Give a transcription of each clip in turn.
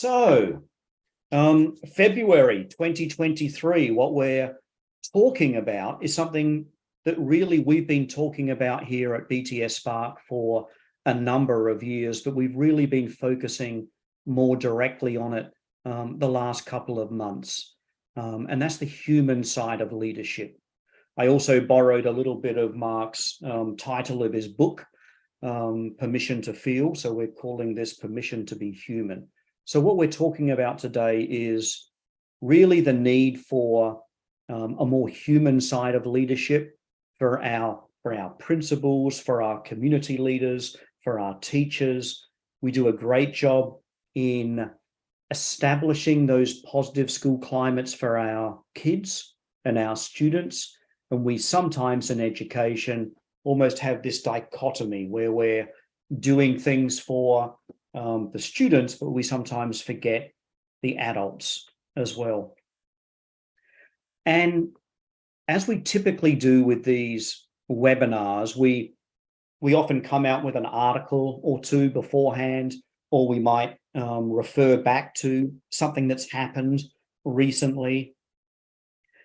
So, February 2023, what we're talking about is something that really we've been talking about here at BTS Spark for a number of years, but we've really been focusing more directly on it the last couple of months. And that's the human side of leadership. I also borrowed a little bit of Mark's title of his book, Permission to Feel. So we're calling this Permission to be Human. So what we're talking about today is really the need for a more human side of leadership for our principals, for our community leaders, for our teachers. We do a great job in establishing those positive school climates for our kids and our students. And we sometimes in education almost have this dichotomy where we're doing things for the students, but we sometimes forget the adults as well. And as we typically do with these webinars, we often come out with an article or two beforehand, or we might refer back to something that's happened recently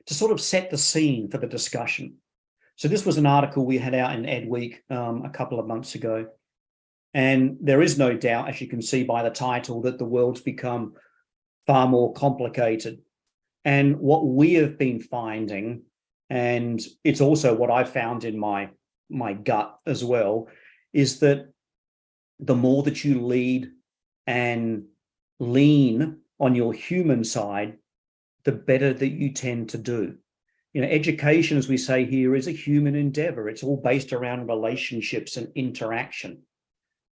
to sort of set the scene for the discussion. So this was an article we had out in Ed Week a couple of months ago. And there is no doubt, as you can see by the title, that the world's become far more complicated. And what we have been finding, and it's also what I found in my gut as well, is that the more that you lead and lean on your human side, the better that you tend to do. You know, education, as we say here, is a human endeavor. It's all based around relationships and interaction.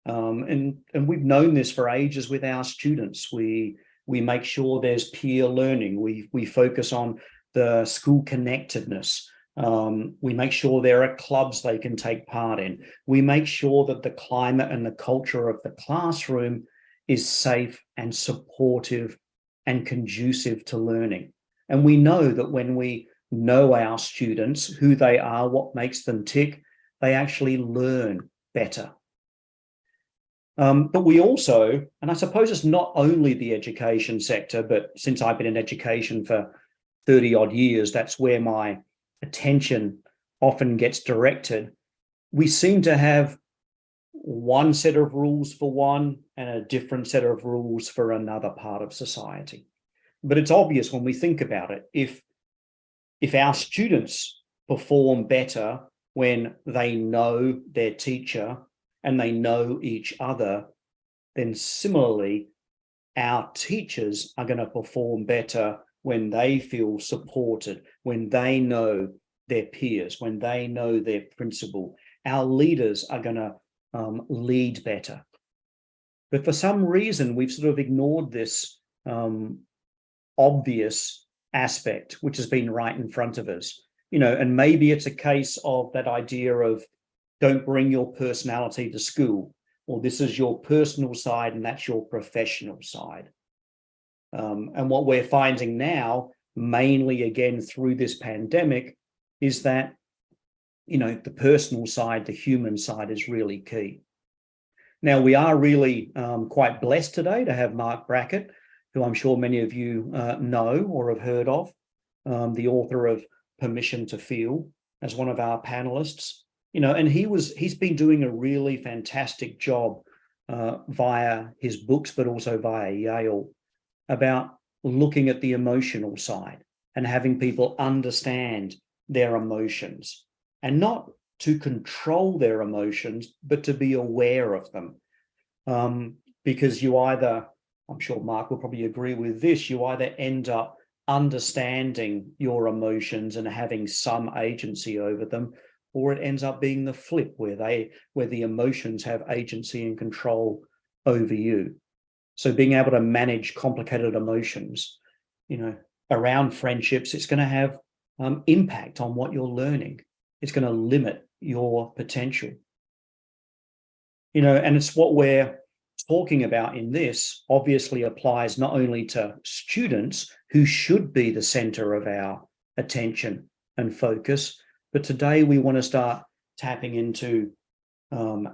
And we've known this for ages with our students. We make sure there's peer learning. We focus on the school connectedness. We make sure there are clubs they can take part in. We make sure that the climate and the culture of the classroom is safe and supportive and conducive to learning. And we know that when we know our students, who they are, what makes them tick, they actually learn better. But we also, and I suppose it's not only the education sector, but since I've been in education for 30 odd years, that's where my attention often gets directed. We seem to have one set of rules for one and a different set of rules for another part of society. But it's obvious when we think about it, if our students perform better when they know their teacher and they know each other, then similarly, our teachers are going to perform better when they feel supported, when they know their peers, when they know their principal. Our leaders are going to lead better. But for some reason, we've sort of ignored this obvious aspect, which has been right in front of us. You know, and maybe it's a case of that idea of don't bring your personality to school, or this is your personal side and that's your professional side. And what we're finding now, mainly again through this pandemic, is that, you know, the personal side, the human side is really key. Now, we are really quite blessed today to have Mark Brackett, who I'm sure many of you know or have heard of, the author of Permission to Feel, as one of our panelists. You know, and he's been doing a really fantastic job via his books, but also via Yale, about looking at the emotional side and having people understand their emotions, and not to control their emotions, but to be aware of them. Because you either, I'm sure Mark will probably agree with this, you either end up understanding your emotions and having some agency over them, or it ends up being the flip, where the emotions have agency and control over you. So being able to manage complicated emotions, you know, around friendships, it's going to have impact on what you're learning. It's going to limit your potential. You know, and it's what we're talking about in this obviously applies not only to students, who should be the center of our attention and focus, but today we want to start tapping into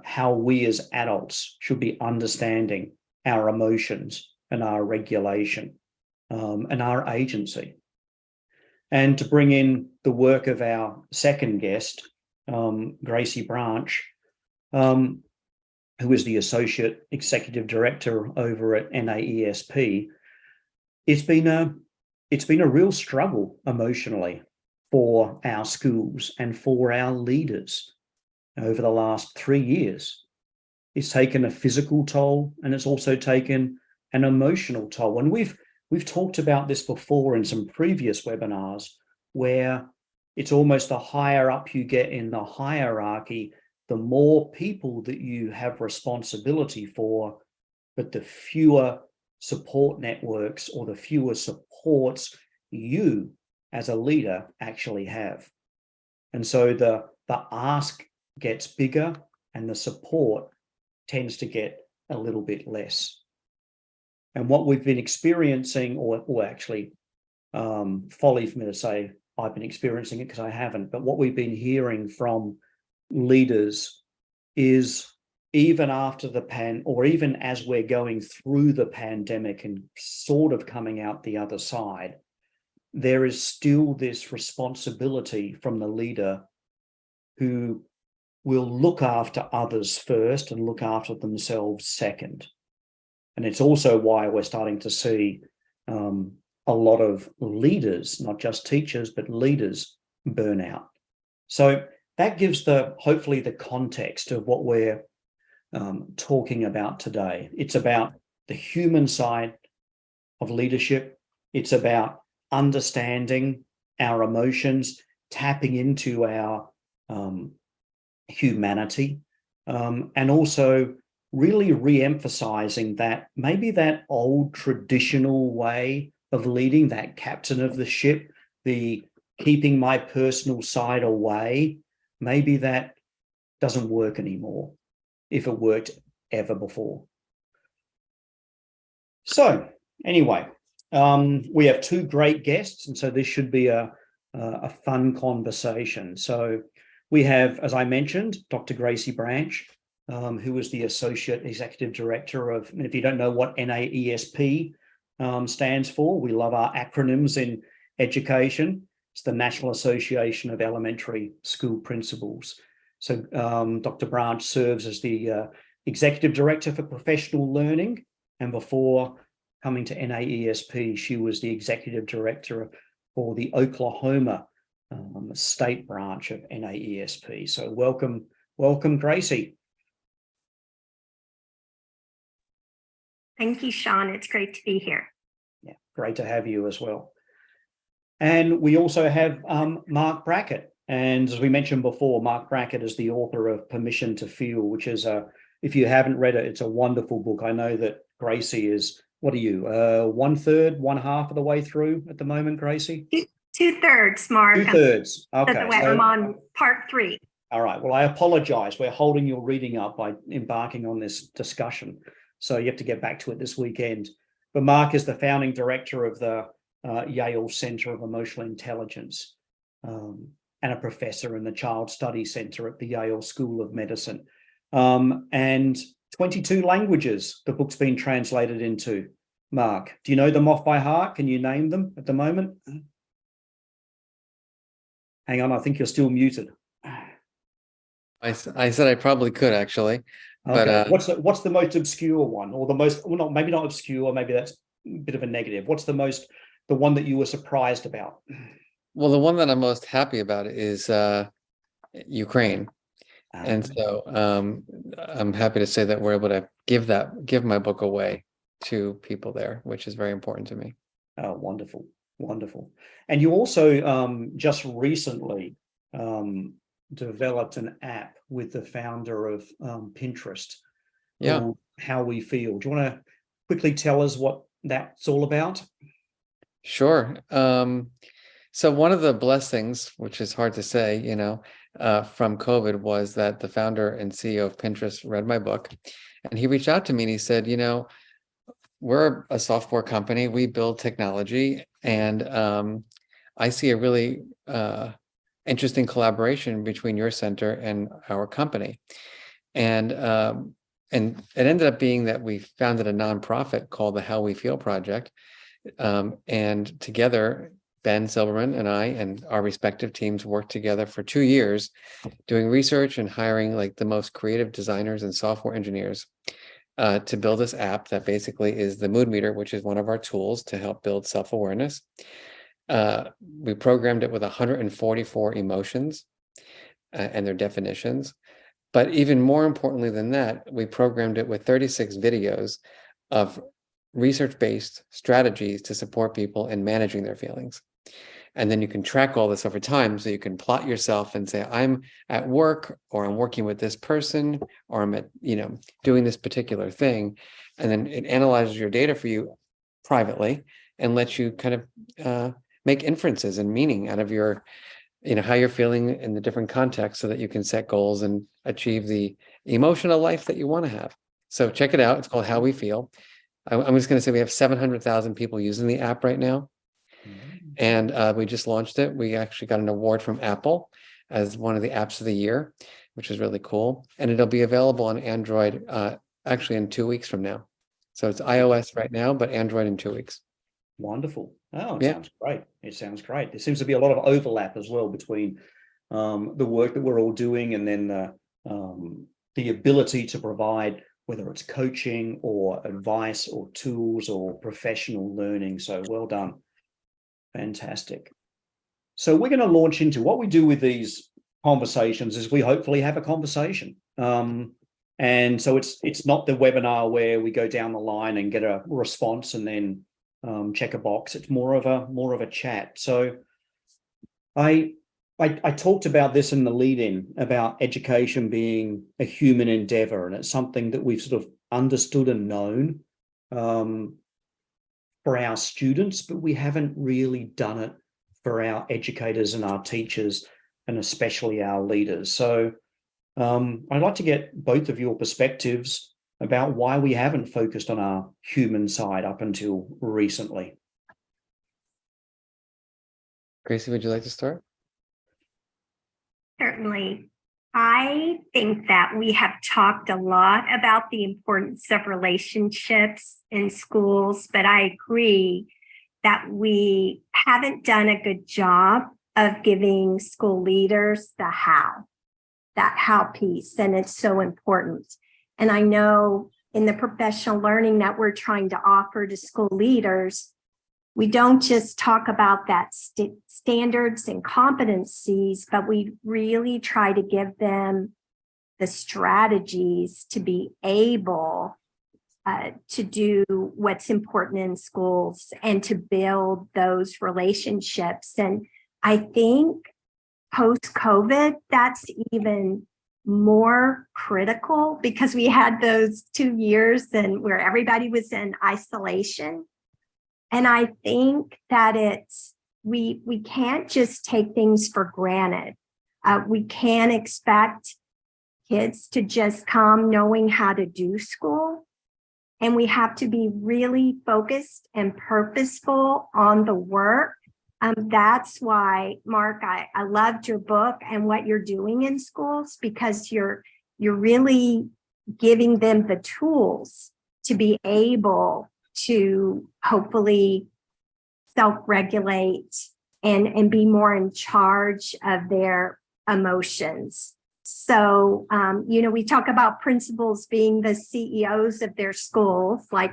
how we as adults should be understanding our emotions and our regulation and our agency. And to bring in the work of our second guest, Gracie Branch, who is the Associate Executive Director over at NAESP, it's been a real struggle emotionally for our schools and for our leaders over the last 3 years. It's taken a physical toll, and it's also taken an emotional toll. And we've talked about this before in some previous webinars, where it's almost the higher up you get in the hierarchy, the more people that you have responsibility for, but the fewer support networks or the fewer supports you as a leader actually have. And so the ask gets bigger and the support tends to get a little bit less. And what we've been experiencing, or actually, folly for me to say I've been experiencing it because I haven't, but what we've been hearing from leaders is, even after or even as we're going through the pandemic and sort of coming out the other side, there is still this responsibility from the leader who will look after others first and look after themselves second. And it's also why we're starting to see a lot of leaders, not just teachers, but leaders, burn out. So that gives hopefully the context of what we're talking about today. It's about the human side of leadership. It's about understanding our emotions, tapping into our humanity, and also really re-emphasizing that maybe that old traditional way of leading, that captain of the ship, the keeping my personal side away, maybe that doesn't work anymore, if it worked ever before. So anyway, we have two great guests, and so this should be a fun conversation. So we have, as I mentioned, Dr. Gracie Branch, who is the Associate Executive Director of, and if you don't know what NAESP stands for, we love our acronyms in education. It's the National Association of Elementary School Principals. So Dr. Branch serves as the Executive Director for Professional Learning, and before coming to NAESP, she was the Executive Director for the Oklahoma state branch of NAESP. So welcome, Gracie. Thank you, Sean. It's great to be here. Yeah, great to have you as well. And we also have Mark Brackett. And as we mentioned before, Mark Brackett is the author of Permission to Feel, which is if you haven't read it, it's a wonderful book. I know that Gracie is, what are you, 1/3, 1/2 of the way through at the moment, Gracie? 2/3, Mark. 2/3. Okay. I'm on part 3. All right. Well, I apologize. We're holding your reading up by embarking on this discussion. So you have to get back to it this weekend. But Mark is the founding director of the Yale Center of Emotional Intelligence and a professor in the Child Study Center at the Yale School of Medicine. And 22 languages the book's been translated into. Mark, do you know them off by heart? Can you name them at the moment? Hang on, I think you're still muted. I said I probably could actually. Okay. But what's the most obscure one, or the most, well, not, maybe not obscure, maybe that's a bit of a negative. What's the one that you were surprised about? well, the one that I'm most happy about is Ukraine. And so I'm happy to say that we're able to give my book away to people there, which is very important to me. Oh, wonderful. And you also just recently developed an app with the founder of Pinterest. Yeah. How We Feel. Do you want to quickly tell us what that's all about? Sure. So one of the blessings, which is hard to say, from COVID, was that the founder and CEO of Pinterest read my book, and he reached out to me and he said, we're a software company, we build technology, and I see a really interesting collaboration between your center and our company. And And it ended up being that we founded a nonprofit called the How We Feel Project. And together, Ben Silverman and I and our respective teams worked together for 2 years doing research and hiring like the most creative designers and software engineers to build this app that basically is the mood meter, which is one of our tools to help build self-awareness. We programmed it with 144 emotions and their definitions. But even more importantly than that, we programmed it with 36 videos of research-based strategies to support people in managing their feelings. And then you can track all this over time. So you can plot yourself and say, I'm at work, or I'm working with this person, or I'm at, doing this particular thing. And then it analyzes your data for you privately and lets you kind of make inferences and meaning out of your, how you're feeling in the different contexts so that you can set goals and achieve the emotional life that you want to have. So check it out. It's called How We Feel. I'm just going to say we have 700,000 people using the app right now. And we just launched it. We actually got an award from Apple as one of the apps of the year, which is really cool. And it'll be available on Android actually in 2 weeks from now. So it's iOS right now, but Android in 2 weeks. Wonderful. Oh, it Yeah. sounds great. It sounds great. There seems to be a lot of overlap as well between the work that we're all doing and then the ability to provide, whether it's coaching or advice or tools or professional learning. So well done. Fantastic. So we're going to launch into what we do with these conversations is we hopefully have a conversation. And so it's not the webinar where we go down the line and get a response and then check a box. It's more of a chat. So I talked about this in the lead-in about education being a human endeavor, and it's something that we've sort of understood and known for our students, but we haven't really done it for our educators and our teachers, and especially our leaders. So I'd like to get both of your perspectives about why we haven't focused on our human side up until recently. Gracie, would you like to start? Certainly. I think that we have talked a lot about the importance of relationships in schools, but I agree that we haven't done a good job of giving school leaders that how piece, and it's so important. And I know in the professional learning that we're trying to offer to school leaders, we don't just talk about that standards and competencies, but we really try to give them the strategies to be able to do what's important in schools and to build those relationships. And I think post-COVID, that's even more critical because we had those 2 years and where everybody was in isolation. And I think that we can't just take things for granted. We can't expect kids to just come knowing how to do school. And we have to be really focused and purposeful on the work. That's why, Mark, I loved your book and what you're doing in schools, because you're really giving them the tools to be able to hopefully self-regulate and be more in charge of their emotions. So, we talk about principals being the CEOs of their schools, like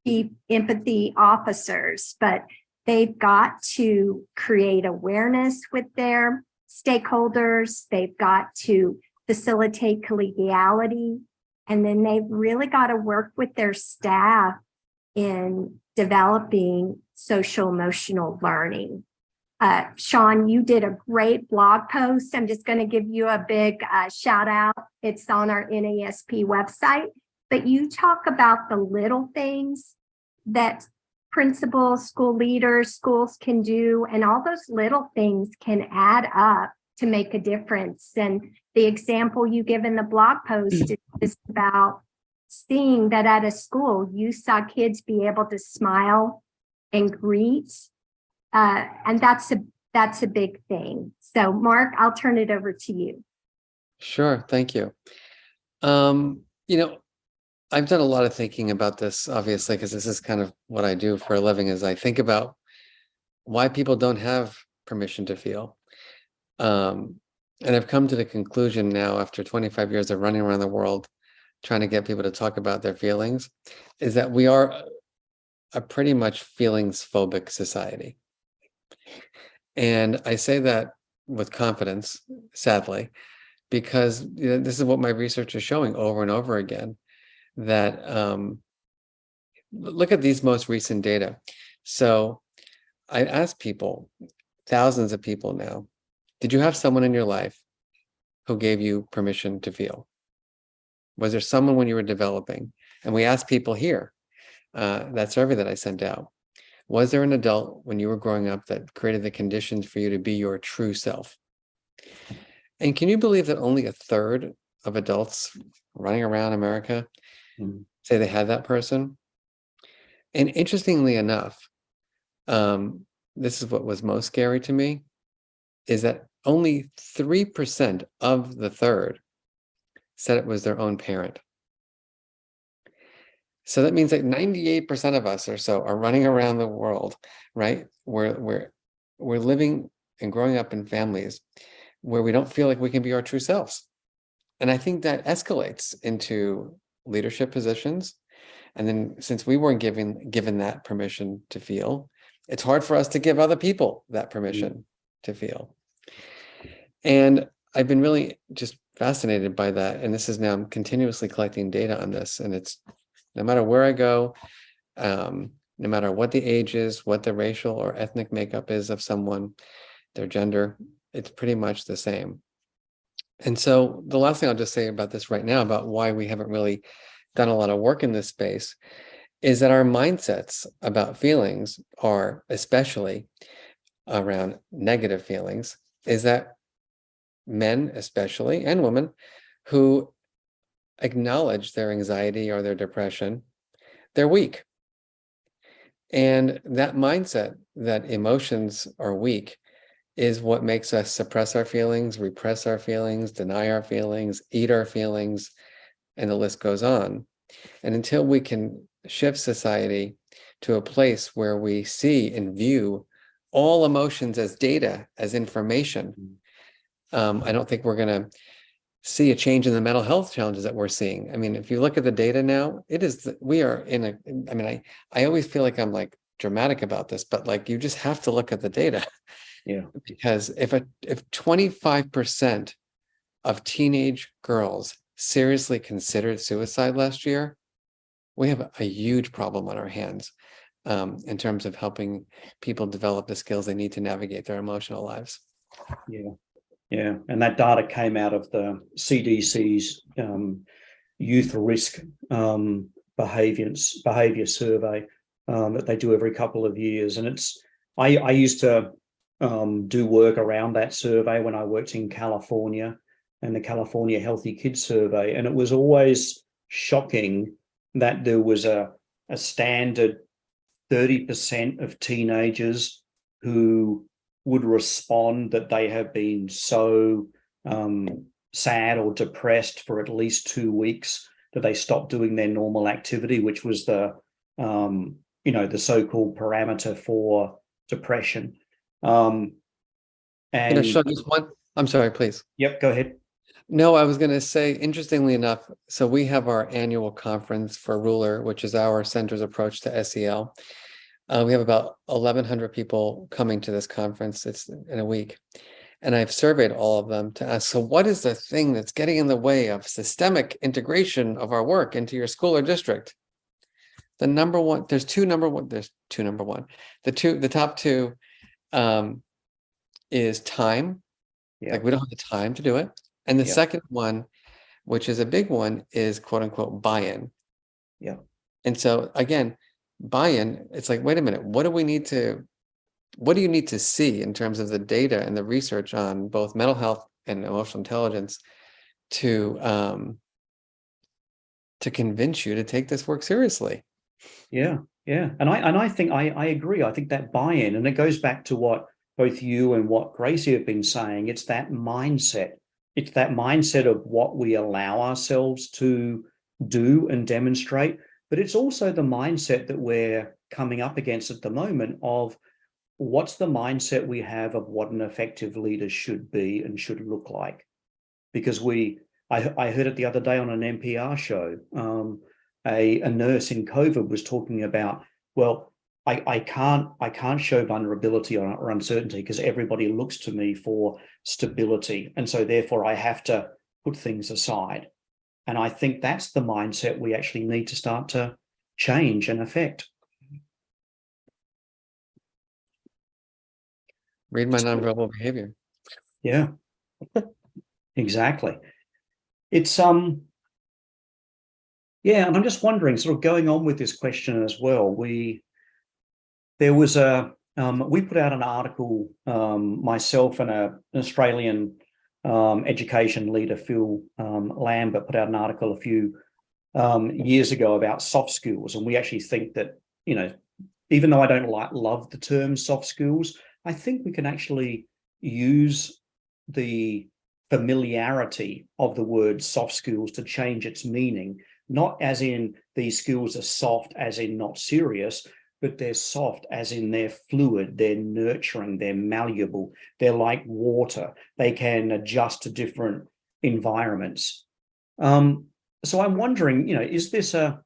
chief empathy officers, but they've got to create awareness with their stakeholders. They've got to facilitate collegiality, and then they've really got to work with their staff in developing social emotional learning. Sean, you did a great blog post. I'm just going to give you a big shout out. It's on our NASP website, but you talk about the little things that principals, school leaders, schools can do, and all those little things can add up to make a difference. And the example you give in the blog post is about seeing that at a school, you saw kids be able to smile and greet. And that's a big thing. So Mark, I'll turn it over to you. Sure. Thank you. I've done a lot of thinking about this, obviously, because this is kind of what I do for a living, is I think about why people don't have permission to feel. And I've come to the conclusion now, after 25 years of running around the world, trying to get people to talk about their feelings, is that we are a pretty much feelings phobic society. And I say that with confidence, sadly, because this is what my research is showing over and over again, that look at these most recent data. So I asked people, thousands of people now, did you have someone in your life who gave you permission to feel? Was there someone when you were developing? And we asked people here, that survey that I sent out, was there an adult when you were growing up that created the conditions for you to be your true self? And can you believe that only a third of adults running around America say they had that person? And interestingly enough, this is what was most scary to me, is that only 3% of the third said it was their own parent. So that means that 98% of us or so are running around the world, right? We're living and growing up in families where we don't feel like we can be our true selves. And I think that escalates into leadership positions. And then since we weren't given that permission to feel, it's hard for us to give other people that permission to feel. And I've been really just fascinated by that. And this is now, I'm continuously collecting data on this. And it's no matter where I go, no matter what the age is, what the racial or ethnic makeup is of someone, their gender, it's pretty much the same. And so the last thing I'll just say about this right now, about why we haven't really done a lot of work in this space, is that our mindsets about feelings are, especially around negative feelings, is that men especially, and women, who acknowledge their anxiety or their depression, they're weak. And that mindset that emotions are weak is what makes us suppress our feelings, repress our feelings, deny our feelings, eat our feelings, and the list goes on. And until we can shift society to a place where we see and view all emotions as data, as information, I don't think we're going to see a change in the mental health challenges that we're seeing. I mean, if you look at the data now, we are in a, I mean, I always feel like I'm like dramatic about this, but like, you just have to look at the data. Yeah. Because if 25% of teenage girls seriously considered suicide last year, we have a huge problem on our hands in terms of helping people develop the skills they need to navigate their emotional lives. Yeah. Yeah. And that data came out of the CDC's youth risk behavior survey that they do every couple of years. And I used to do work around that survey when I worked in California, and the California Healthy Kids Survey. And it was always shocking that there was a standard 30% of teenagers who would respond that they have been so sad or depressed for at least 2 weeks that they stopped doing their normal activity, which was the the so-called parameter for depression. And Sean, I'm sorry, please. Yep, go ahead. No, I was going to say, interestingly enough, so we have our annual conference for Ruler, which is our center's approach to SEL. We have about 1,100 people coming to this conference. It's in a week. And I've surveyed all of them to ask, so what is the thing that's getting in the way of systemic integration of our work into your school or district? The top two is time. Yeah. Like, we don't have the time to do it. And the Yeah. second one, which is a big one, is quote unquote buy-in. Yeah. And so again, buy-in, it's like, wait a minute, what do you need to see in terms of the data and the research on both mental health and emotional intelligence to convince you to take this work seriously? Yeah. And I think I agree. I think that buy-in, and it goes back to what both you and what Gracie have been saying, it's that mindset. It's that mindset of what we allow ourselves to do and demonstrate, but it's also the mindset that we're coming up against at the moment of what's the mindset we have of what an effective leader should be and should look like. Because I heard it the other day on an NPR show. A nurse in COVID was talking about, well, I can't show vulnerability or uncertainty because everybody looks to me for stability, and so therefore I have to put things aside. And I think that's the mindset we actually need to start to change and affect. Read my nonverbal behavior. Yeah, exactly. It's yeah, and I'm just wondering, sort of going on with this question as well. We put out an article, myself and an Australian education leader, Phil Lambert, put out an article a few years ago about soft skills, and we actually think that, you know, even though I don't love the term soft skills, I think we can actually use the familiarity of the word soft skills to change its meaning, not as in these skills are soft as in not serious, but they're soft as in they're fluid, they're nurturing, they're malleable, they're like water, they can adjust to different environments. So I'm wondering, you know, is this the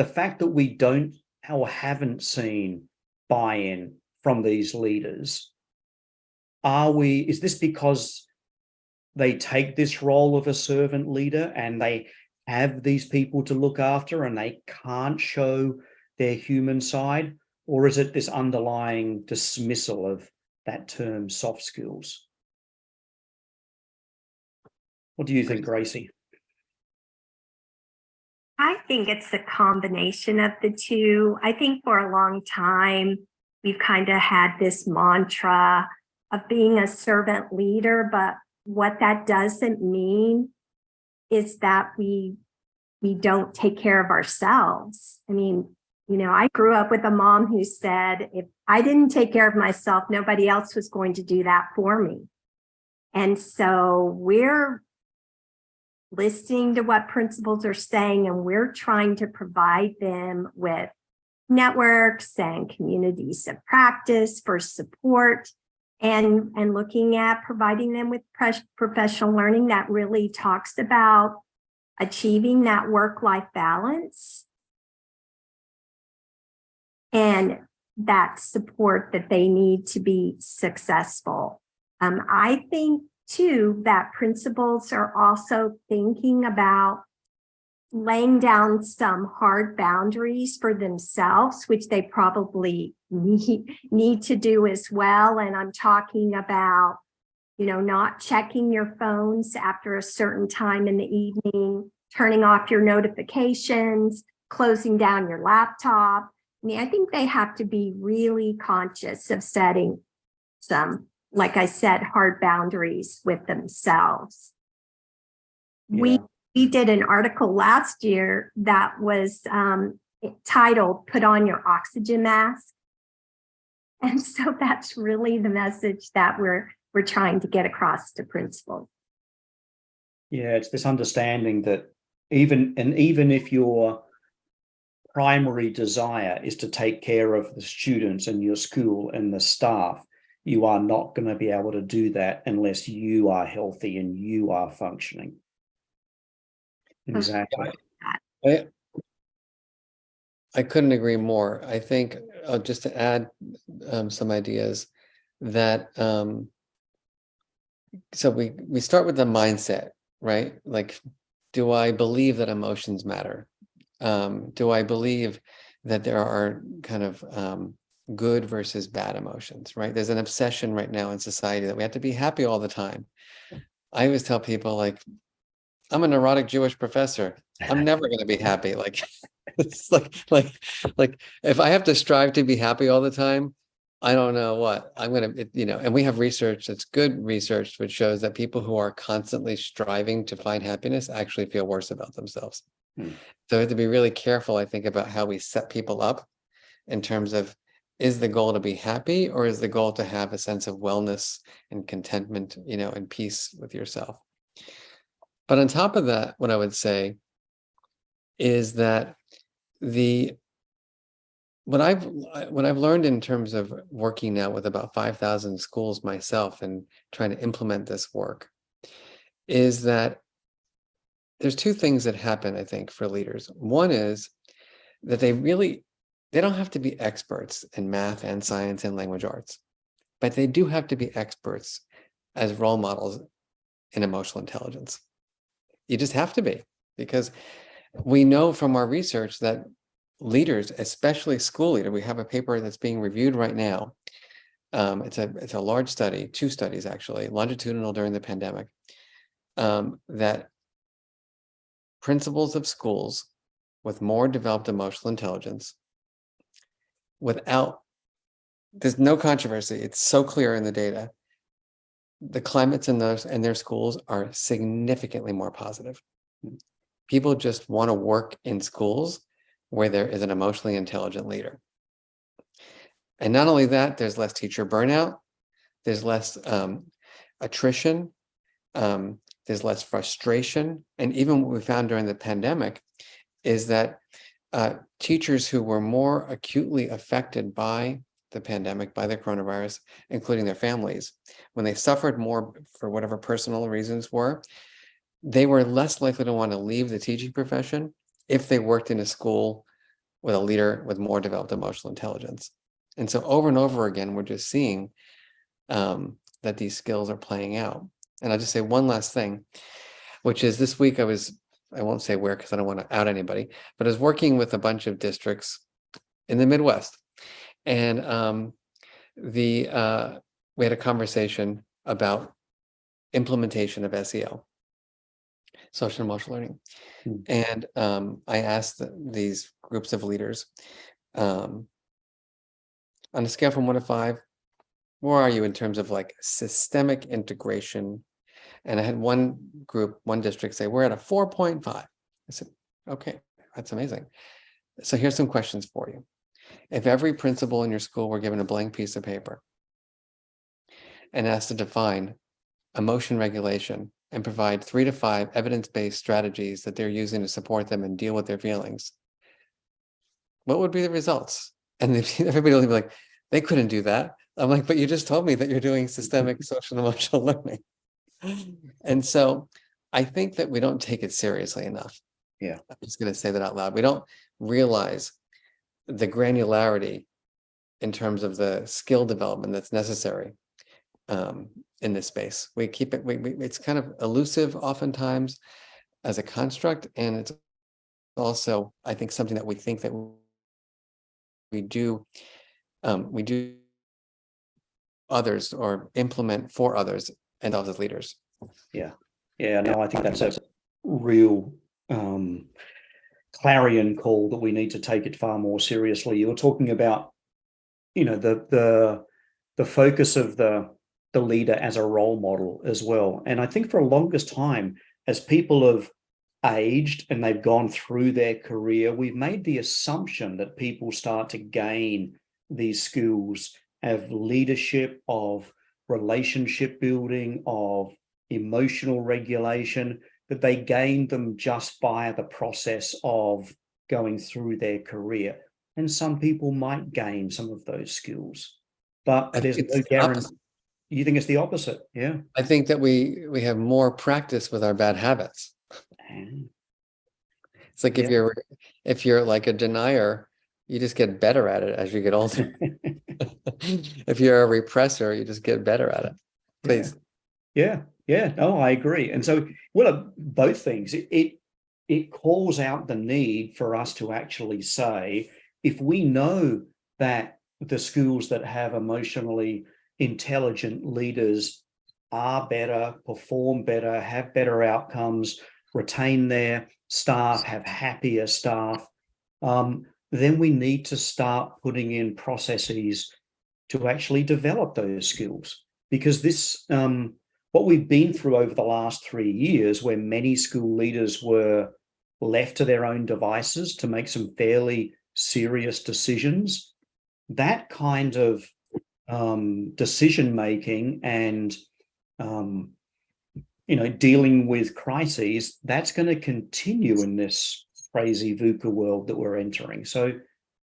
fact that we don't or haven't seen buy-in from these leaders, is this because they take this role of a servant leader and they have these people to look after and they can't show their human side? Or is it this underlying dismissal of that term soft skills? What do you think, Gracie? I think it's a combination of the two. I think for a long time, we've kind of had this mantra of being a servant leader, but what that doesn't mean is that we don't take care of ourselves. I mean, you know, I grew up with a mom who said, if I didn't take care of myself, nobody else was going to do that for me. And so we're listening to what principals are saying, and we're trying to provide them with networks and communities of practice for support, and looking at providing them with professional learning that really talks about achieving that work-life balance and that support that they need to be successful. I think too that principals are also thinking about laying down some hard boundaries for themselves, which they probably need to do as well. And I'm talking about, you know, not checking your phones after a certain time in the evening, turning off your notifications, closing down your laptop. I mean, I think they have to be really conscious of setting some, like I said, hard boundaries with themselves. Yeah. We did an article last year that was titled, "Put on Your Oxygen Mask." And so that's really the message that we're trying to get across to principals. Yeah, it's this understanding that even if your primary desire is to take care of the students and your school and the staff, you are not going to be able to do that unless you are healthy and you are functioning. Exactly. I couldn't agree more. I think just to add some ideas that so we start with the mindset, right? Like, do I believe that emotions matter? Do I believe that there are kind of good versus bad emotions, right? There's an obsession right now in society that we have to be happy all the time. I always tell people, like, I'm a neurotic Jewish professor. I'm never going to be happy. Like, it's like if I have to strive to be happy all the time, I don't know what I'm going to, you know, and we have research that's good research, which shows that people who are constantly striving to find happiness actually feel worse about themselves. So we have to be really careful, I think, about how we set people up in terms of, is the goal to be happy, or is the goal to have a sense of wellness and contentment, you know, and peace with yourself? But on top of that, what I would say is that what I've learned in terms of working now with about 5,000 schools myself and trying to implement this work is that there's two things that happen, I think, for leaders. One is that they don't have to be experts in math and science and language arts, but they do have to be experts as role models in emotional intelligence. You just have to be, because we know from our research that leaders, especially school leader, we have a paper that's being reviewed right now. It's a large study, 2 studies actually, longitudinal during the pandemic, that principals of schools with more developed emotional intelligence, there's no controversy, it's so clear in the data, the climates in their schools are significantly more positive. People just want to work in schools where there is an emotionally intelligent leader. And not only that, there's less teacher burnout, there's less attrition, there's less frustration. And even what we found during the pandemic is that teachers who were more acutely affected by the pandemic, by the coronavirus, including their families, when they suffered more for whatever personal reasons were, they were less likely to want to leave the teaching profession if they worked in a school with a leader with more developed emotional intelligence. And so over and over again, we're just seeing that these skills are playing out. And I'll just say one last thing, which is this week I won't say where because I don't want to out anybody, but I was working with a bunch of districts in the Midwest. And we had a conversation about implementation of SEL, social emotional learning. And I asked these groups of leaders, on a scale from 1 to 5, where are you in terms of like systemic integration? And I had one district say, we're at a 4.5. I said, okay, that's amazing. So here's some questions for you. If every principal in your school were given a blank piece of paper and asked to define emotion regulation and provide 3 to 5 evidence-based strategies that they're using to support them and deal with their feelings, what would be the results? And everybody will be like, they couldn't do that. I'm like, but you just told me that you're doing systemic social and emotional learning. And so I think that we don't take it seriously enough. Yeah. I'm just going to say that out loud. We don't realize the granularity in terms of the skill development that's necessary in this space. We keep it, it's kind of elusive oftentimes as a construct. And it's also, I think, something that we think that we do others or implement for others and us as leaders. Yeah. No, I think that's a real clarion call that we need to take it far more seriously. You're talking about, the focus of the leader as a role model as well. And I think for the longest time, as people have aged and they've gone through their career, we've made the assumption that people start to gain these skills of leadership, of relationship building, of emotional regulation, that they gain them just by the process of going through their career. And some people might gain some of those skills, but there's no guarantee. You think it's the opposite? Yeah. I think that we have more practice with our bad habits. It's like if you're like a denier, you just get better at it as you get older. If you're a repressor, you just get better at it. Please. Yeah. No, I agree. And so, both things. It calls out the need for us to actually say, if we know that the schools that have emotionally intelligent leaders are better, perform better, have better outcomes, retain their staff, have happier staff, then we need to start putting in processes to actually develop those skills. Because this, what we've been through over the last 3 years, where many school leaders were left to their own devices to make some fairly serious decisions, that kind of decision making and dealing with crises, that's going to continue in this crazy VUCA world that we're entering. So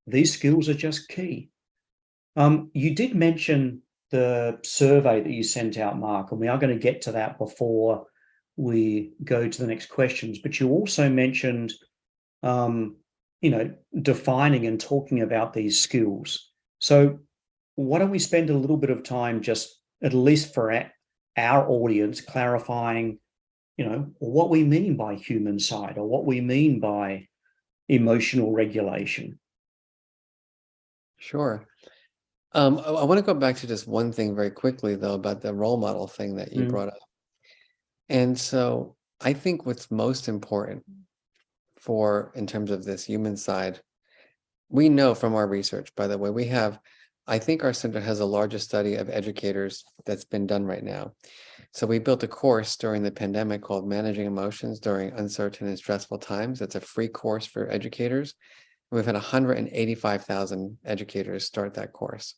these skills are just key. You did mention the survey that you sent out, Mark, and we are going to get to that before we go to the next questions. But you also mentioned, defining and talking about these skills. So why don't we spend a little bit of time just, at least for our audience, clarifying, what we mean by human side or what we mean by emotional regulation. Sure. I want to go back to just one thing very quickly, though, about the role model thing that you brought up. And so I think what's most important in terms of this human side, we know from our research, by the way, I think our center has the largest study of educators that's been done right now. So we built a course during the pandemic called Managing Emotions During Uncertain and Stressful Times. It's a free course for educators. We've had 185,000 educators start that course.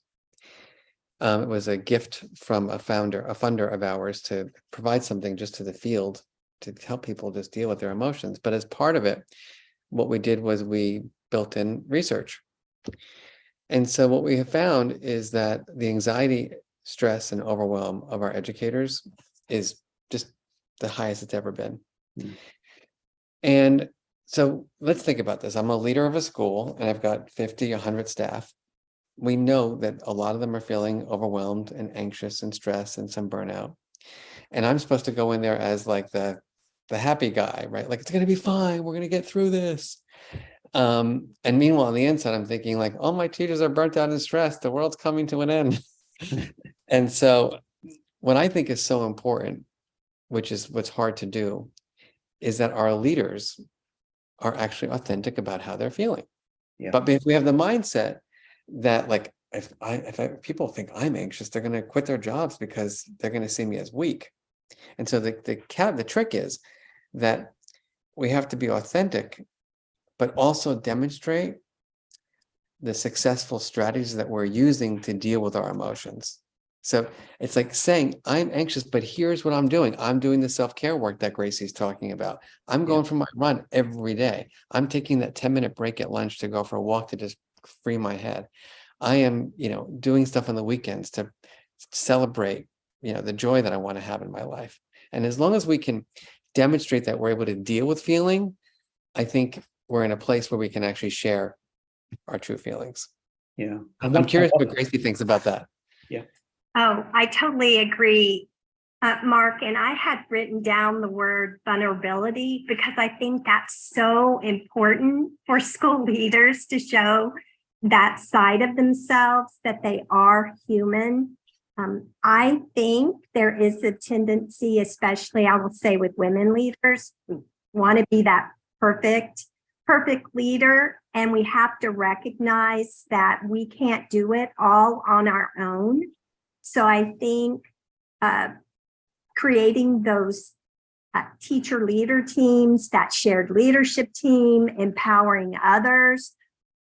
It was a gift from a funder of ours, to provide something just to the field to help people just deal with their emotions. But as part of it, what we did was we built in research. And so what we have found is that the anxiety, stress, and overwhelm of our educators is just the highest it's ever been. And so let's think about this. I'm a leader of a school and I've got 50, 100 staff. We know that a lot of them are feeling overwhelmed and anxious and stressed and some burnout. And I'm supposed to go in there as like the happy guy, right? Like, it's going to be fine. We're going to get through this. And meanwhile, on the inside, I'm thinking like, all my teachers are burnt out and stressed. The world's coming to an end. And so what I think is so important, which is what's hard to do, is that our leaders are actually authentic about how they're feeling. Yeah. But if we have the mindset that, like, if people think I'm anxious, they're going to quit their jobs because they're going to see me as weak. And so the trick is that we have to be authentic, but also demonstrate the successful strategies that we're using to deal with our emotions. So it's like saying, I'm anxious, but here's what I'm doing. I'm doing the self-care work that Gracie's talking about. I'm going for my run every day. I'm taking that 10-minute break at lunch to go for a walk to just free my head. I am, doing stuff on the weekends to celebrate, the joy that I want to have in my life. And as long as we can demonstrate that we're able to deal with feeling, I think we're in a place where we can actually share our true feelings. Yeah. I'm curious what Gracie thinks about that. Yeah. Oh, I totally agree, Mark. And I had written down the word vulnerability because I think that's so important for school leaders to show that side of themselves, that they are human. I think there is a tendency, especially I will say with women leaders, we want to be that perfect leader. And we have to recognize that we can't do it all on our own. So I think creating those teacher leader teams, that shared leadership team, empowering others,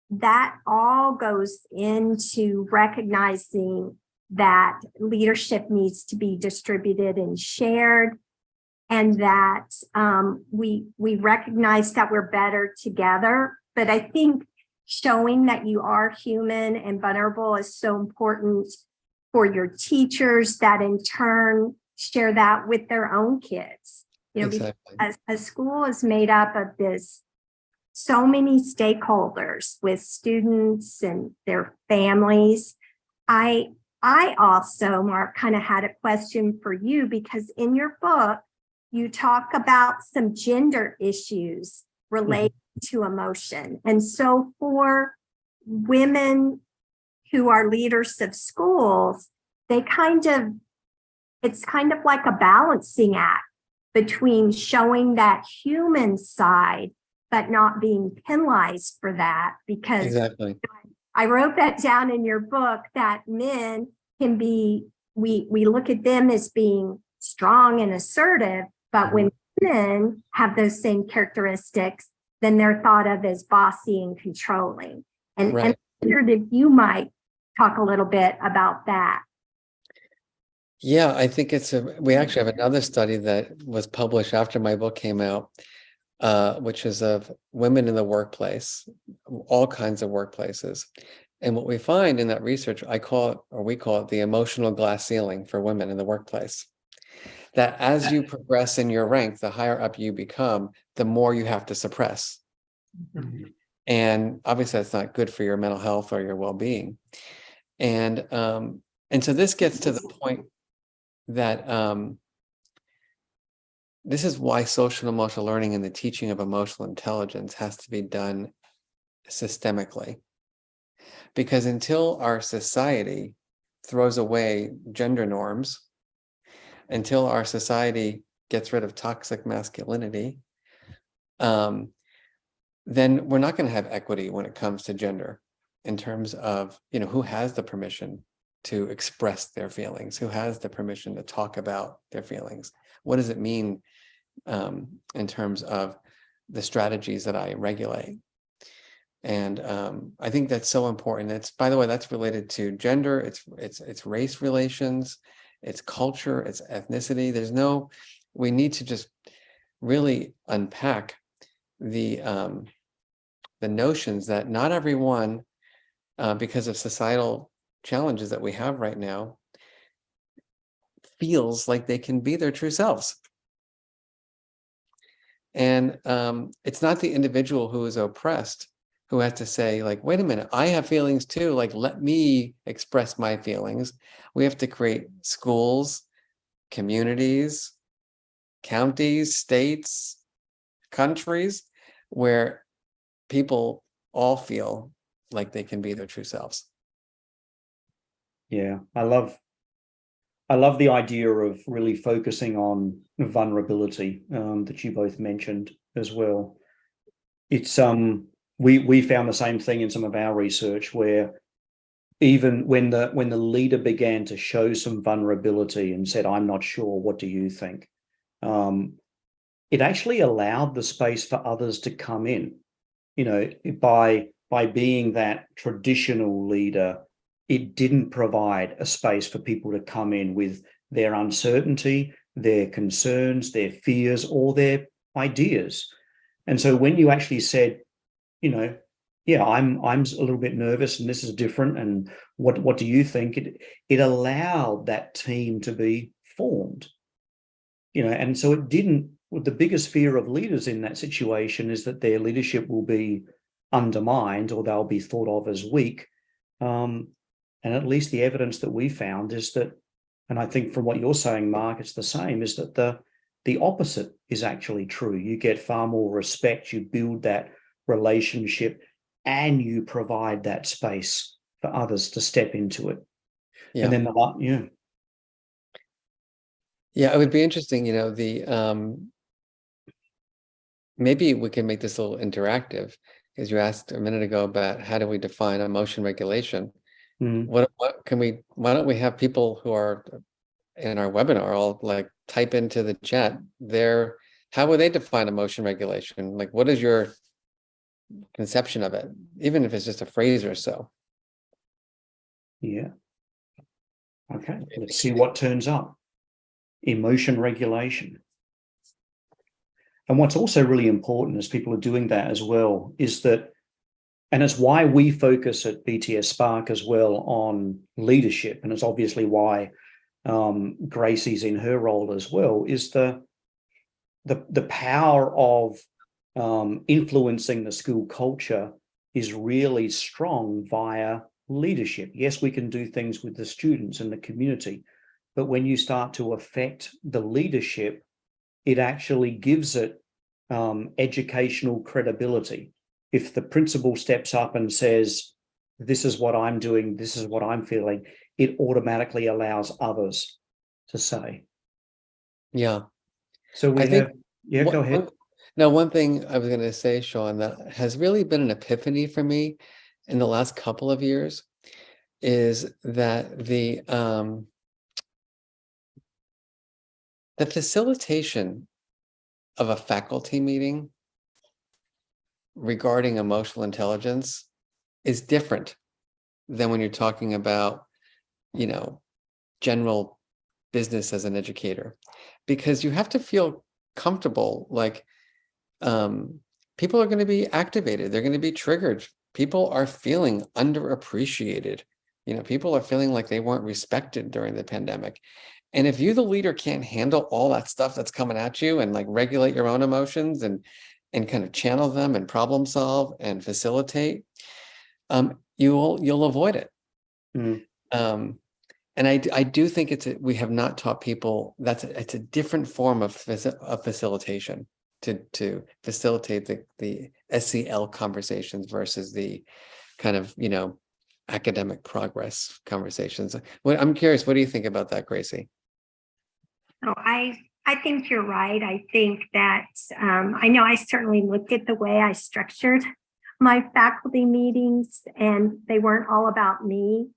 that all goes into recognizing that leadership needs to be distributed and shared, and that we recognize that we're better together. But I think showing that you are human and vulnerable is so important for your teachers, that in turn share that with their own kids. Exactly. Because a school is made up of so many stakeholders with students and their families. I also, Mark, kind of had a question for you, because in your book, you talk about some gender issues related to emotion. And so for women who are leaders of schools, it's kind of like a balancing act between showing that human side, but not being penalized for that. Because exactly. I wrote that down in your book, that men can be, we look at them as being strong and assertive, but when men have those same characteristics, then they're thought of as bossy and controlling. And I wondered if you might talk a little bit about that. Yeah, I think we actually have another study that was published after my book came out, which is of women in the workplace, all kinds of workplaces. And what we find in that research, we call it the emotional glass ceiling for women in the workplace. That as you progress in your rank, the higher up you become, the more you have to suppress. And obviously that's not good for your mental health or your well-being. And so this gets to the point that this is why social and emotional learning and the teaching of emotional intelligence has to be done systemically. Because until our society throws away gender norms, until our society gets rid of toxic masculinity, then we're not going to have equity when it comes to gender, in terms of, who has the permission to express their feelings, who has the permission to talk about their feelings. What does it mean in terms of the strategies that I regulate? And I think that's so important. It's, by the way, that's related to gender, it's race relations, it's culture, it's ethnicity. We need to just really unpack the notions that not everyone, because of societal challenges that we have right now, feels like they can be their true selves. And it's not the individual who is oppressed who has to say, like, wait a minute, I have feelings too, like, let me express my feelings. We have to create schools, communities, counties, states, countries, where people all feel like they can be their true selves. Yeah, I love the idea of really focusing on vulnerability that you both mentioned as well. It's we found the same thing in some of our research, where even when the leader began to show some vulnerability and said, "I'm not sure, what do you think?" It actually allowed the space for others to come in. By being that traditional leader, it didn't provide a space for people to come in with their uncertainty, their concerns, their fears, or their ideas. And so when you actually said, yeah, I'm a little bit nervous and this is different, and what do you think? It allowed that team to be formed. And so it didn't. The biggest fear of leaders in that situation is that their leadership will be undermined, or they'll be thought of as weak. And at least the evidence that we found is that, and I think from what you're saying, Mark, it's the same, is that the opposite is actually true. You get far more respect, you build that relationship, and you provide that space for others to step into it. Yeah. And then Yeah, it would be interesting, maybe we can make this a little interactive, because you asked a minute ago about how do we define emotion regulation. Why don't we have people who are in our webinar all like type into the chat how would they define emotion regulation? Like, what is your conception of it, even if it's just a phrase or so? Yeah. Okay, let's see what turns up. Emotion regulation. And what's also really important as people are doing that as well is that, and it's why we focus at BTS Spark as well on leadership, and it's obviously why Gracie's in her role as well, is the power of influencing the school culture is really strong via leadership. Yes, we can do things with the students and the community, but when you start to affect the leadership, it actually gives it educational credibility. If the principal steps up and says, this is what I'm doing, this is what I'm feeling, it automatically allows others to say. Yeah. So go ahead. Now, one thing I was going to say, Sean, that has really been an epiphany for me in the last couple of years is that the facilitation of a faculty meeting regarding emotional intelligence is different than when you're talking about, general business as an educator, because you have to feel comfortable, like people are going to be activated, they're going to be triggered, people are feeling underappreciated, people are feeling like they weren't respected during the pandemic. And if you, the leader, can't handle all that stuff that's coming at you and like regulate your own emotions and kind of channel them and problem solve and facilitate, you'll avoid it. Mm. And I do think we have not taught people it's a different form of facilitation to facilitate the SEL conversations versus the kind of, academic progress conversations. I'm curious, what do you think about that, Gracie? Oh, I think you're right. I think that I know I certainly looked at the way I structured my faculty meetings, and they weren't all about me.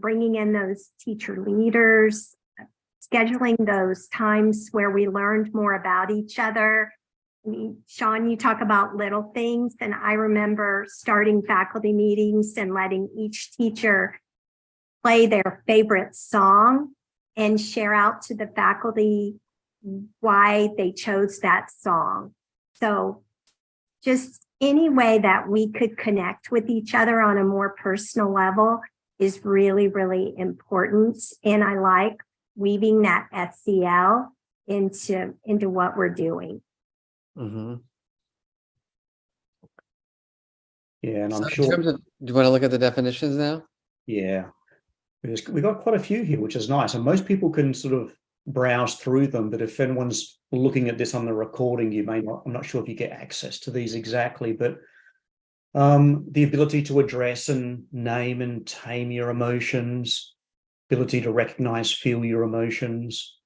Bringing in those teacher leaders, scheduling those times where we learned more about each other. I mean, Sean, you talk about little things, and I remember starting faculty meetings and letting each teacher play their favorite song and share out to the faculty why they chose that song. So just any way that we could connect with each other on a more personal level is really, really important. And I like weaving that SEL into what we're doing. Mm-hmm. Yeah, and So I'm sure. do you want to look at the definitions now? Yeah, we got quite a few here, which is nice, and most people can sort of browse through them. But if anyone's looking at this on the recording, you may not. I'm not sure if you get access to these exactly, but the ability to address and name and tame your emotions, ability to recognize, feel your emotions,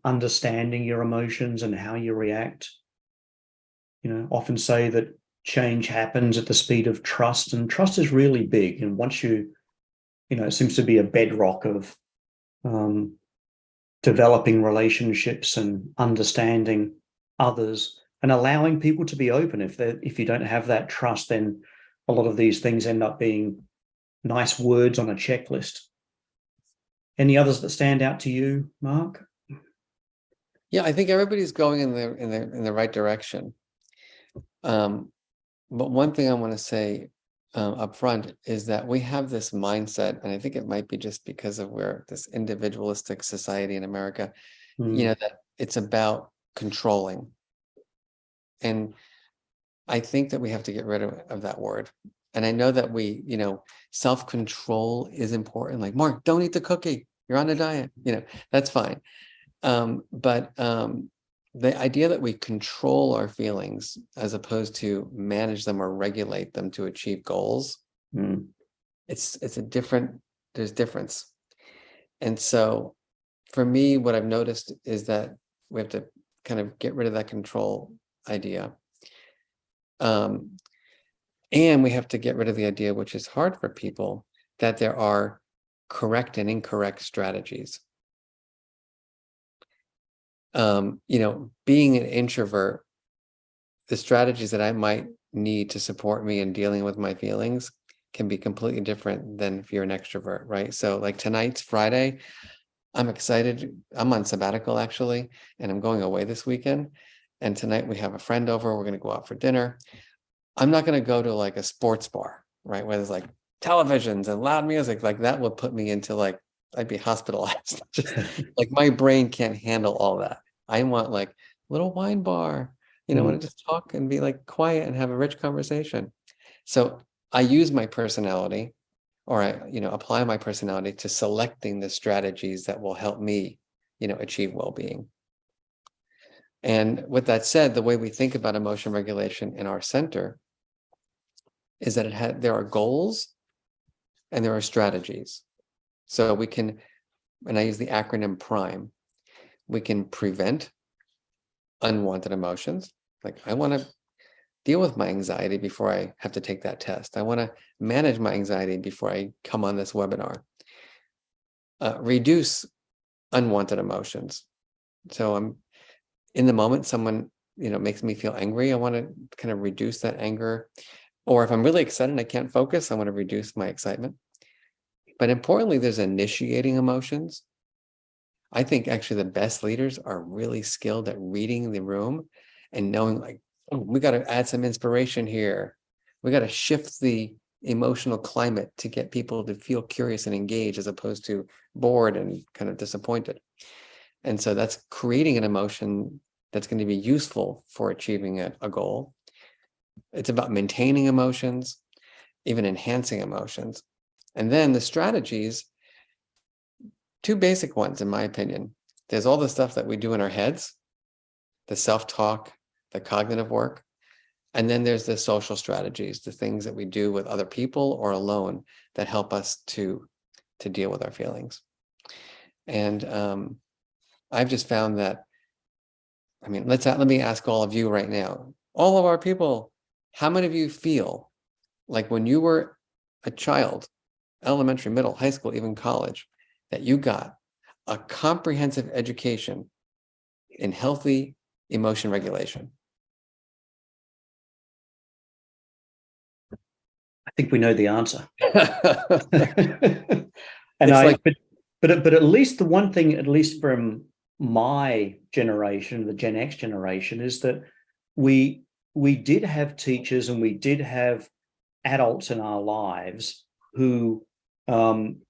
understanding your emotions and how you react. Often say that change happens at the speed of trust, and trust is really big. And once it seems to be a bedrock of developing relationships and understanding others and allowing people to be open. If you don't have that trust, then a lot of these things end up being nice words on a checklist. Any others that stand out to you, Mark? Yeah, I think everybody's going in the right direction. But one thing I want to say up front is that we have this mindset, and I think it might be just because of where this individualistic society in America, that it's about controlling. And I think that we have to get rid of that word. And I know that self-control is important. Like, Mark, don't eat the cookie. You're on a diet. That's fine. But the idea that we control our feelings as opposed to manage them or regulate them to achieve goals, it's there's difference. And so for me, what I've noticed is that we have to kind of get rid of that control idea. And we have to get rid of the idea, which is hard for people, that there are correct and incorrect strategies. Being an introvert, the strategies that I might need to support me in dealing with my feelings can be completely different than if you're an extrovert, right? So like tonight's Friday, I'm excited. I'm on sabbatical actually, and I'm going away this weekend. And tonight we have a friend over. We're going to go out for dinner. I'm not going to go to like a sports bar, right? Where there's like televisions and loud music. Like that would put me into like, I'd be hospitalized. Just like my brain can't handle all that. I want like a little wine bar, I want to just talk and be like quiet and have a rich conversation. So I use my personality, or I, apply my personality to selecting the strategies that will help me, achieve well-being. And with that said, the way we think about emotion regulation in our center is that there are goals and there are strategies. So we can, and I use the acronym PRIME, we can prevent unwanted emotions. Like I want to deal with my anxiety before I have to take that test. I want to manage my anxiety before I come on this webinar. Reduce unwanted emotions. So I'm in the moment, someone, makes me feel angry. I want to kind of reduce that anger. Or if I'm really excited and I can't focus, I want to reduce my excitement. But importantly, there's initiating emotions I think actually the best leaders are really skilled at reading the room and knowing like, oh, we got to add some inspiration here. We got to shift the emotional climate to get people to feel curious and engaged as opposed to bored and kind of disappointed. And so that's creating an emotion that's going to be useful for achieving a goal. It's about maintaining emotions, even enhancing emotions. And then the strategies, two basic ones, in my opinion. There's all the stuff that we do in our heads, the self-talk, the cognitive work. And then there's the social strategies, the things that we do with other people or alone that help us to deal with our feelings. And I've just found that, I mean, let me ask all of you right now, all of our people, how many of you feel like when you were a child, elementary, middle, high school, even college, that you got a comprehensive education in healthy emotion regulation? I think we know the answer. And It's I, like, but at least the one thing, at least from my generation, the Gen X generation, is that we did have teachers and we did have adults in our lives who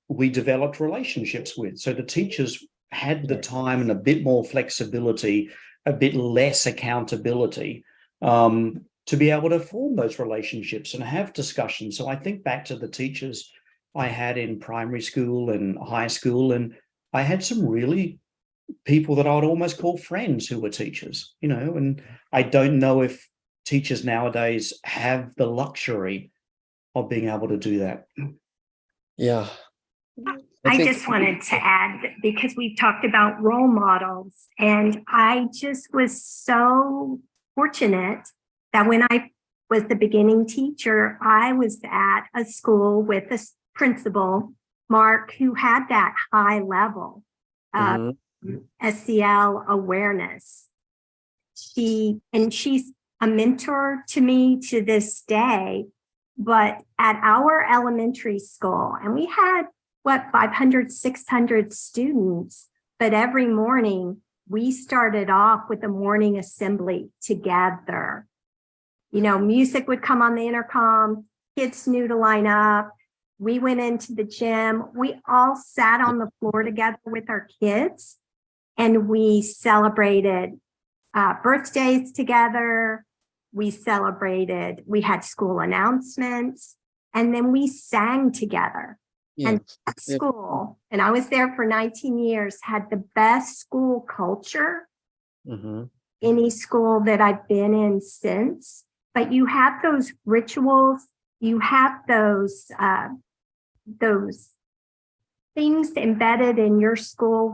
we developed relationships with. So the teachers had the time and a bit more flexibility, a bit less accountability, to be able to form those relationships and have discussions. So I think back to the teachers I had in primary school and high school, and I had some really people that I would almost call friends who were teachers, and I don't know if teachers nowadays have the luxury of being able to do that. yeah. I just wanted to add, because we've talked about role models, and I just was so fortunate that when I was the beginning teacher, I was at a school with a principal, Mark, who had that high level of SEL awareness. She's a mentor to me to this day. But at our elementary school, and we had 500, 600 students, but every morning we started off with a morning assembly together. Music would come on the intercom, kids knew to line up. We went into the gym. We all sat on the floor together with our kids, and we celebrated birthdays together. We had school announcements, and then we sang together. Yeah. And that school, and I was there for 19 years, had the best school culture, any school that I've been in since. But you have those rituals, you have those things embedded in your school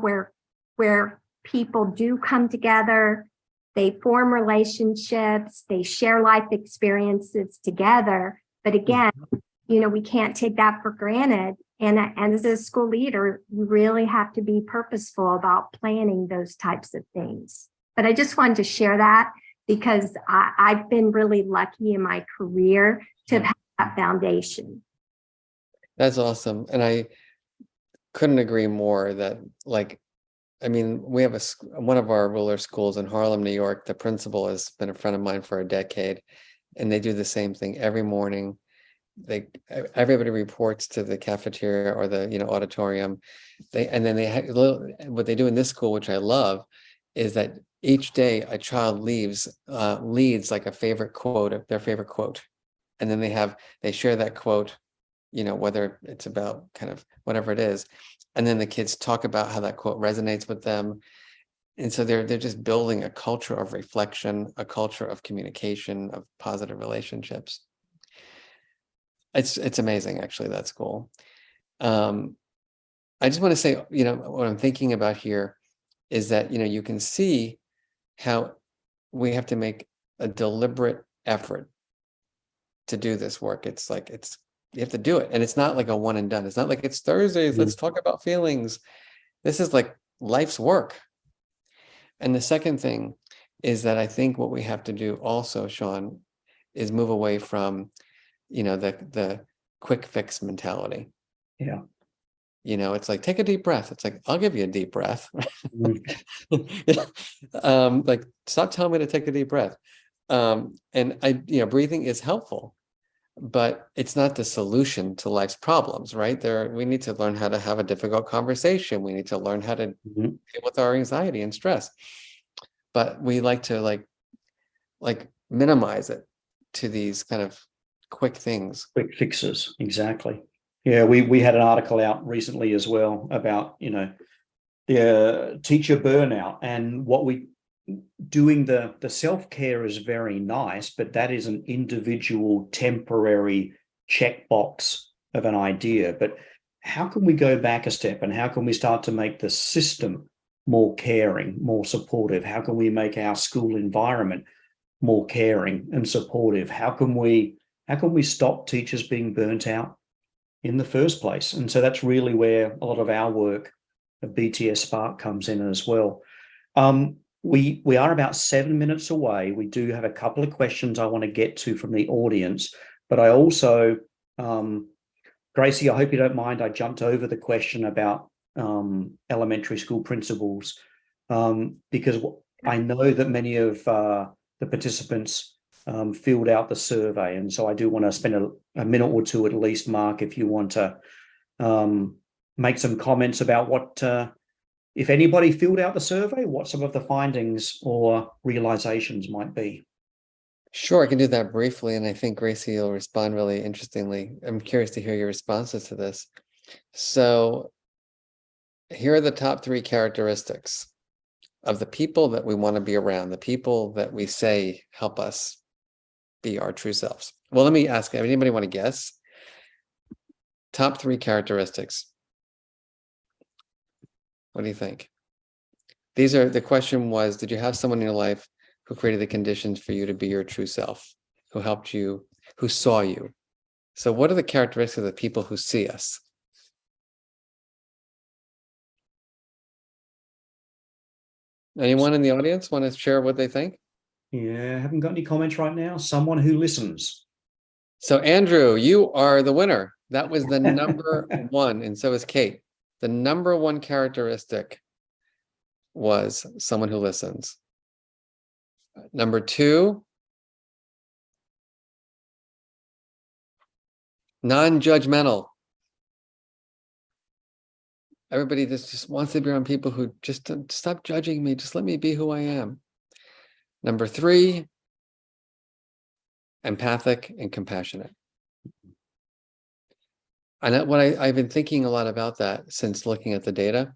where people do come together. They form relationships, they share life experiences together. But again, we can't take that for granted. And as a school leader, you really have to be purposeful about planning those types of things. But I just wanted to share that because I've been really lucky in my career to have that foundation. That's awesome. And I couldn't agree more that, we have one of our ruler schools in Harlem, New York. The principal has been a friend of mine for a decade, and they do the same thing every morning. Everybody reports to the cafeteria or the auditorium. What they do in this school, which I love, is that each day a child leads like a favorite quote, their favorite quote, and then they share that quote, whether it's about kind of whatever it is. And then the kids talk about how that quote resonates with them. And so they're just building a culture of reflection, a culture of communication, of positive relationships. It's amazing, actually, that school. I just want to say, what I'm thinking about here is that, you can see how we have to make a deliberate effort to do this work. You have to do it. And it's not like a one and done. It's not like it's Thursdays, let's talk about feelings. This is like life's work. And the second thing is that I think what we have to do also, Sean, is move away from, the quick fix mentality. Yeah. It's like, take a deep breath. It's like, I'll give you a deep breath. Like, stop telling me to take a deep breath. And breathing is helpful, but it's not the solution to life's problems, right? We need to learn how to have a difficult conversation. We need to learn how to deal with our anxiety and stress. But we like to like minimize it to these kind of quick things. Quick fixes, exactly. Yeah, we had an article out recently as well about, the teacher burnout, and what we doing the self-care is very nice, but that is an individual temporary checkbox of an idea. But how can we go back a step, and how can we start to make the system more caring, more supportive? How can we make our school environment more caring and supportive? How can we stop teachers being burnt out in the first place? And so that's really where a lot of our work at BTS Spark comes in as well. We are about 7 minutes away. We do have a couple of questions I want to get to from the audience, but I also, Gracie, I hope you don't mind, I jumped over the question about elementary school principals, because I know that many of the participants filled out the survey, and so I do want to spend a minute or two at least, Mark, if you want to make some comments about what, if anybody filled out the survey, what some of the findings or realizations might be. Sure, I can do that briefly, and I think Gracie will respond really interestingly. I'm curious to hear your responses to this. So here are the top 3 characteristics of the people that we want to be around, the people that we say help us be our true selves. Well, let me ask, anybody want to guess? Top 3 characteristics. What do you think? The question was, did you have someone in your life who created the conditions for you to be your true self, who helped you, who saw you? So what are the characteristics of the people who see us? Anyone in the audience want to share what they think? Yeah, haven't got any comments right now. Someone who listens. So Andrew, you are the winner. That was the number 1, and so is Kate. The number 1 characteristic was someone who listens. Number 2, non-judgmental. Everybody just wants to be around people who just stop judging me. Just let me be who I am. Number 3, empathic and compassionate. And what I've been thinking a lot about that since looking at the data.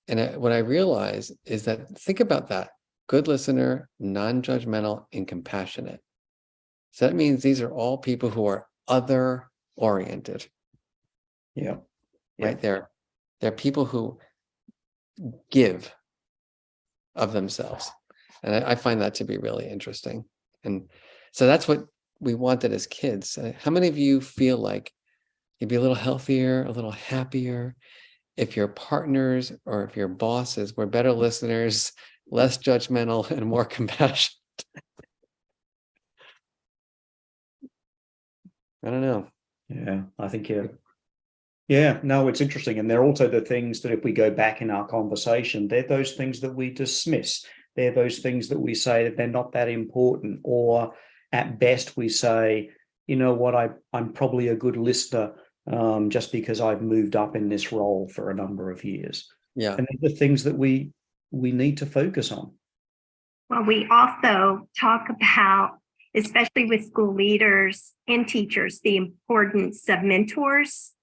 And what I realize is that, think about that: good listener, non-judgmental, and compassionate. So that means these are all people who are other-oriented. Yeah. Right there. They're people who give of themselves. And I find that to be really interesting. And so that's what we wanted as kids. How many of you feel like you'd be a little healthier, a little happier, if your partners or if your bosses were better listeners, less judgmental, and more compassionate? I don't know. Yeah, I think, yeah, no, it's interesting. And they're also the things that, if we go back in our conversation, they're those things that we dismiss. They're those things that we say that they're not that important, or at best we say, you know what, I'm probably a good listener just because I've moved up in this role for a number of years. Yeah. And they're the things that we need to focus on. Well, we also talk about, especially with school leaders and teachers, the importance of mentors,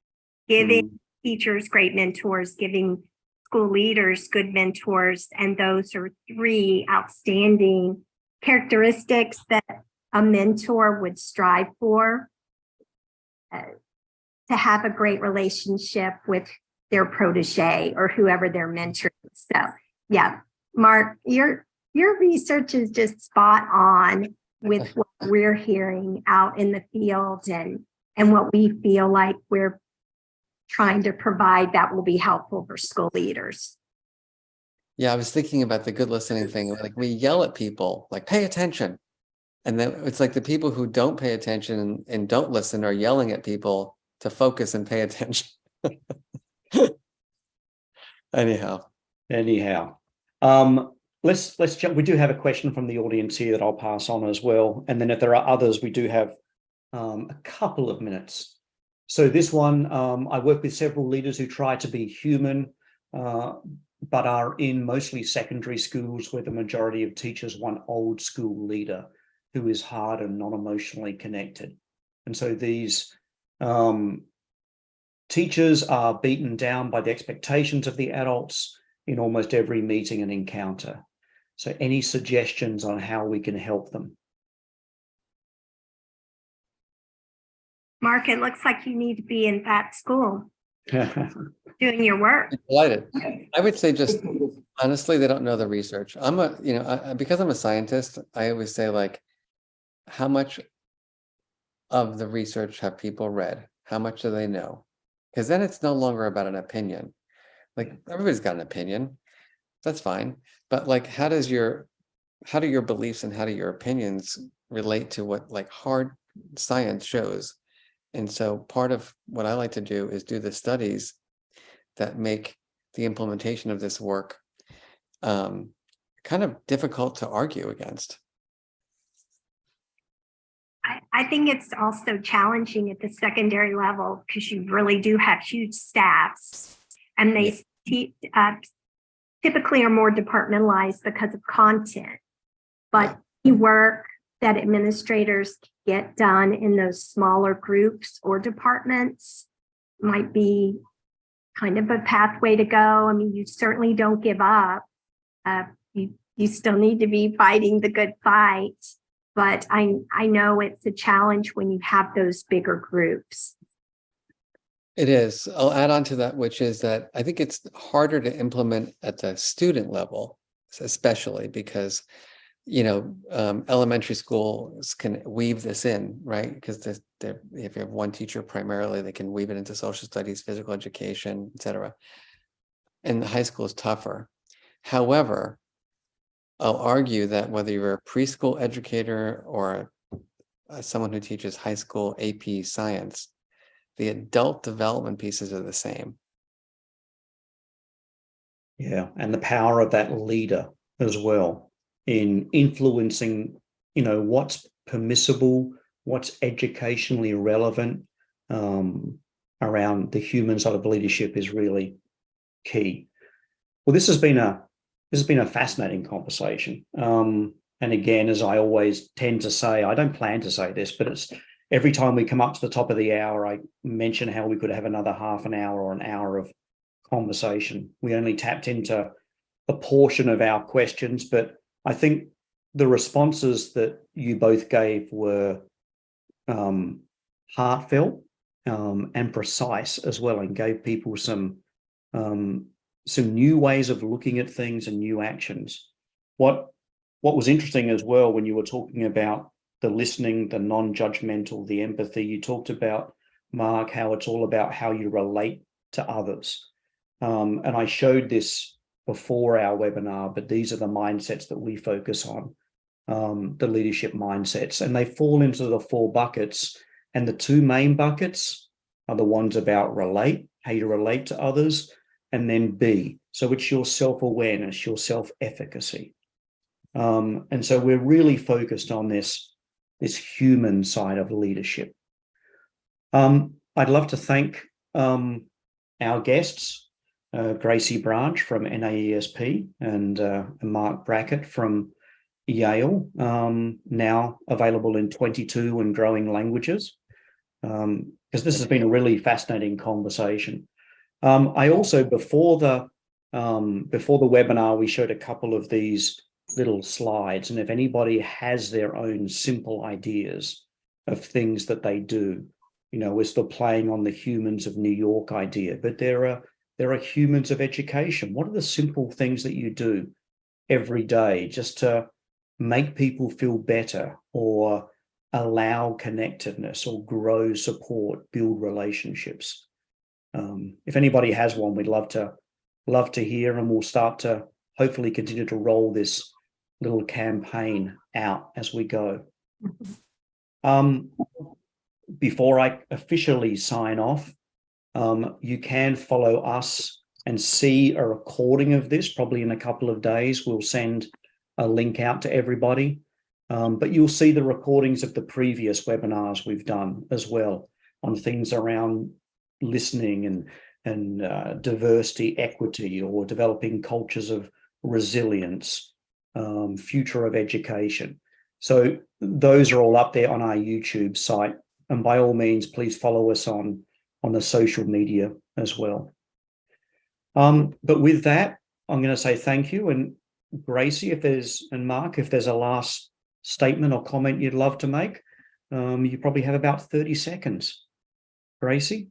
giving teachers great mentors, giving school leaders good mentors. And those are 3 outstanding characteristics that a mentor would strive for, to have a great relationship with their protege or whoever they're mentoring. So yeah, Mark, your research is just spot on with what we're hearing out in the field and what we feel like we're trying to provide that will be helpful for school leaders. Yeah, I was thinking about the good listening thing. Like, we yell at people, like, pay attention. And then it's like the people who don't pay attention and don't listen are yelling at people to focus and pay attention. Anyhow. Let's jump. We do have a question from the audience here that I'll pass on as well. And then if there are others, we do have a couple of minutes. So this one, I work with several leaders who try to be human, but are in mostly secondary schools where the majority of teachers want old school leader who is hard and non-emotionally connected. And so these teachers are beaten down by the expectations of the adults in almost every meeting and encounter. So any suggestions on how we can help them? Mark, it looks like you need to be in that school doing your work. Delighted. I would say just honestly, they don't know the research. Because I'm a scientist, I always say like, how much of the research have people read? How much do they know? Because then it's no longer about an opinion. Like everybody's got an opinion. That's fine. But like, how do your beliefs and how do your opinions relate to what like hard science shows? And so part of what I like to do is do the studies that make the implementation of this work kind of difficult to argue against. I think it's also challenging at the secondary level because you really do have huge staffs, and they typically are more departmentalized because of content. But the work that administrators get done in those smaller groups or departments might be kind of a pathway to go. I mean, you certainly don't give up. You still need to be fighting the good fight. But I know it's a challenge when you have those bigger groups. It is. I'll add on to that, which is that I think it's harder to implement at the student level, especially because, elementary schools can weave this in, right? Because if you have one teacher primarily, they can weave it into social studies, physical education, etc. And the high school is tougher. However, I'll argue that whether you're a preschool educator or someone who teaches high school AP science, the adult development pieces are the same. Yeah, and the power of that leader as well in influencing, what's permissible, what's educationally relevant around the human side of leadership is really key. Well, this has been a fascinating conversation. And again, as I always tend to say, I don't plan to say this, but it's every time we come up to the top of the hour, I mention how we could have another half an hour or an hour of conversation. We only tapped into a portion of our questions, but I think the responses that you both gave were heartfelt and precise as well, and gave people some new ways of looking at things and new actions. What was interesting as well, when you were talking about the listening, the non-judgmental, the empathy, you talked about, Mark, how it's all about how you relate to others. And I showed this before our webinar, but these are the mindsets that we focus on, the leadership mindsets, and they fall into the 4 buckets. And the 2 main buckets are the ones about relate, how you relate to others, and then B. So it's your self-awareness, your self-efficacy. And so we're really focused on this human side of leadership. I'd love to thank our guests, Gracie Branch from NAESP and Mark Brackett from Yale, now available in 22 and growing languages, because this has been a really fascinating conversation. I also, before the webinar, we showed a couple of these little slides, and if anybody has their own simple ideas of things that they do, we're still playing on the humans of New York idea, but there are humans of education. What are the simple things that you do every day just to make people feel better, or allow connectedness, or grow support, build relationships? If anybody has one, we'd love to hear, and we'll start to hopefully continue to roll this little campaign out as we go. Before I officially sign off, You can follow us and see a recording of this probably in a couple of days. We'll send a link out to everybody. But you'll see the recordings of the previous webinars we've done as well on things around listening and diversity, equity, or developing cultures of resilience, future of education. So those are all up there on our YouTube site. And by all means, please follow us on the social media as well. But with that, I'm going to say thank you. And Gracie, and Mark, if there's a last statement or comment you'd love to make, you probably have about 30 seconds. Gracie?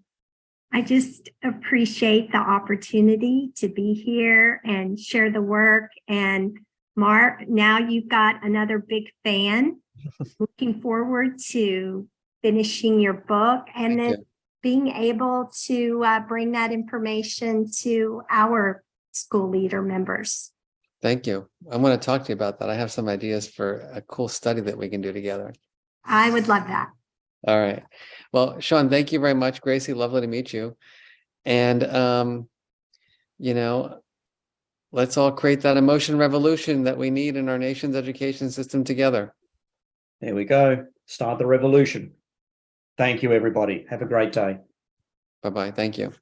I just appreciate the opportunity to be here and share the work. And Mark, now you've got another big fan. Looking forward to finishing your book and then being able to bring that information to our school leader members. Thank you. I want to talk to you about that. I have some ideas for a cool study that we can do together. I would love that. All right. Well, Sean, thank you very much. Gracie, lovely to meet you. And, let's all create that emotion revolution that we need in our nation's education system together. There we go. Start the revolution. Thank you, everybody. Have a great day. Bye-bye. Thank you.